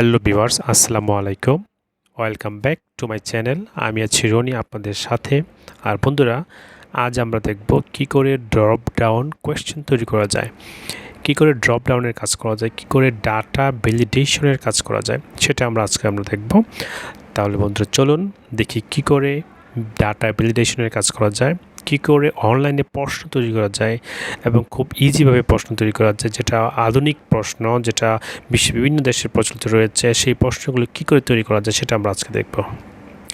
Hello viewers, আসসালামু আলাইকুম। Welcome back to my channel. আমি আছি রনি আপনাদের সাথে। আর বন্ধুরা, আজ আমরা দেখব কি করে ড্রপ ডাউন কোয়েশ্চেন তৈরি করা যায়, কি করে ড্রপ ডাউনের কাজ করা যায়, কি করে ডাটা ভ্যালিডেশনের কাজ করা যায়, সেটা আজকে আমরা দেখব। তাহলে বন্ধুরা চলুন দেখি কি করে ডাটা ভ্যালিডেশনের কাজ করা যায়, কি করে অনলাইনে প্রশ্ন তৈরি করা যায় এবং খুব ইজিভাবে প্রশ্ন তৈরি করা যায়, যেটা আধুনিক প্রশ্ন, যেটা বিশ্বের বিভিন্ন দেশের প্রচলিত রয়েছে, সেই প্রশ্নগুলো কি করে তৈরি করা যায় সেটা আমরা আজকে দেখব।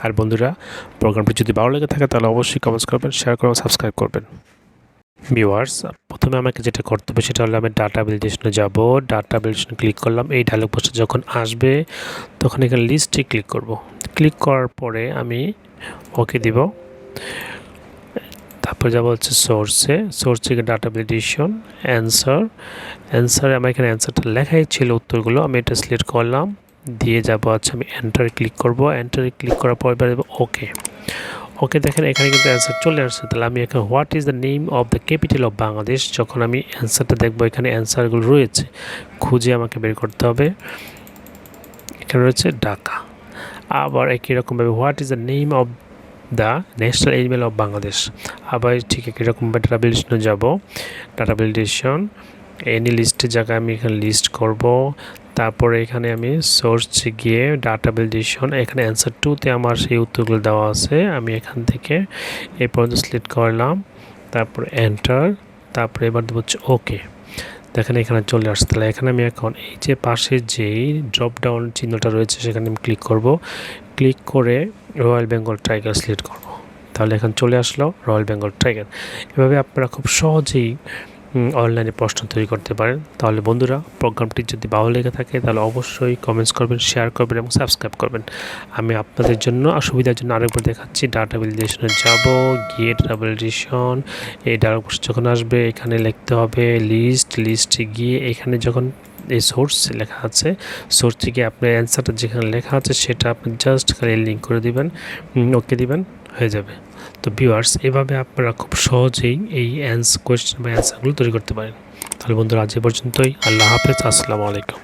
আর বন্ধুরা, প্রোগ্রামটি যদি ভালো লেগে থাকে তাহলে অবশ্যই কমেন্টস করবেন, শেয়ার করবেন, সাবস্ক্রাইব করবেন। ভিউয়ার্স, প্রথমে আমাকে যেটা করতে হবে সেটা হলো আমি ডাটা ভ্যালিডেশনে যাব। ডাটা ভ্যালিডেশনে ক্লিক করলাম। এই ডায়লগ বক্সটা যখন আসবে তখন এখানে লিস্টে ক্লিক করব। ক্লিক করার পরে আমি ওকে দিব। তারপর যাব হচ্ছে সোর্স থেকে ডাটা ভ্যালিডেশন অ্যান্সারে আমার এখানে অ্যান্সারটা লেখাই ছিল, উত্তরগুলো আমি এটা সিলেক্ট করলাম, দিয়ে যাব আচ্ছা আমি এন্টারে ক্লিক করব। এন্টারে ক্লিক করার পর এবার ওকে দেখেন এখানে কিন্তু অ্যান্সার চলে আসছে। তাহলে আমি এখানে what is the name of the capital of Bangladesh, যখন আমি অ্যান্সারটা দেখবো এখানে অ্যান্সারগুলো রয়েছে, খুঁজে আমাকে বের করতে হবে। এখানে রয়েছে ঢাকা। আবার একই রকমভাবে what is the name of the national animal of Bangladesh, আবার ঠিক একই রকম ডাটা ভ্যালিডেশনে যাব। ডাটা ভ্যালিডেশন এনি লিস্টের জায়গায় আমি এখানে লিস্ট করব। তারপরে এখানে আমি সোর্সে গিয়ে ডাটা ভ্যালিডেশন, এখানে অ্যান্সার 2তে আমার সেই উত্তরগুলো দেওয়া আছে, আমি এখান থেকে এই পর্যন্ত সিলেক্ট করলাম, তারপরে এন্টার, তারপরে এবার দেবো হচ্ছে ওকে। দেখেন এখানে চলে আসছে। তাহলে এখানে আমি এখন এই যে পাশে যেই ড্রপ ডাউন চিহ্নটা রয়েছে সেখানে আমি ক্লিক করব। ক্লিক করে রয়্যাল বেঙ্গল টাইগার সিলেক্ট করব। তাহলে এখন চলে আসলো রয়্যাল বেঙ্গল টাইগার। এভাবে আপনারা খুব সহজেই অনলাইনে প্রশ্ন তৈরি করতে পারেন। তাহলে বন্ধুরা, প্রোগ্রামটি যদি ভালো লেগে থাকে তাহলে অবশ্যই কমেন্টস করবেন, শেয়ার করবেন এবং সাবস্ক্রাইব করবেন। আমি আপনাদের জন্য সুবিধার জন্য আরেকবার দেখাচ্ছি। ডাটা ভ্যালিডেশনে যাব, গিয়ে ডাটা ভ্যালিডেশন এই ডায়লগ বক্স যখন আসবে এখানে লিখতে হবে লিস্টে গিয়ে এখানে যখন এই সোর্স লেখা আছে, সোর্স থেকে আপনার অ্যান্সারটা যেখানে লেখা আছে সেটা আপনি জাস্ট খালি লিঙ্ক করে দিবেন, ওকে দিবেন, হয়ে যাবে। তো ভিউয়ার্স, এভাবে আপনারা খুব সহজেই এই কোয়েশ্চেন বা অ্যান্সারগুলো তৈরি করতে পারেন। তাহলে বন্ধুরা, আজ এ পর্যন্তই। আল্লাহ হাফেজ, আসসালামু আলাইকুম।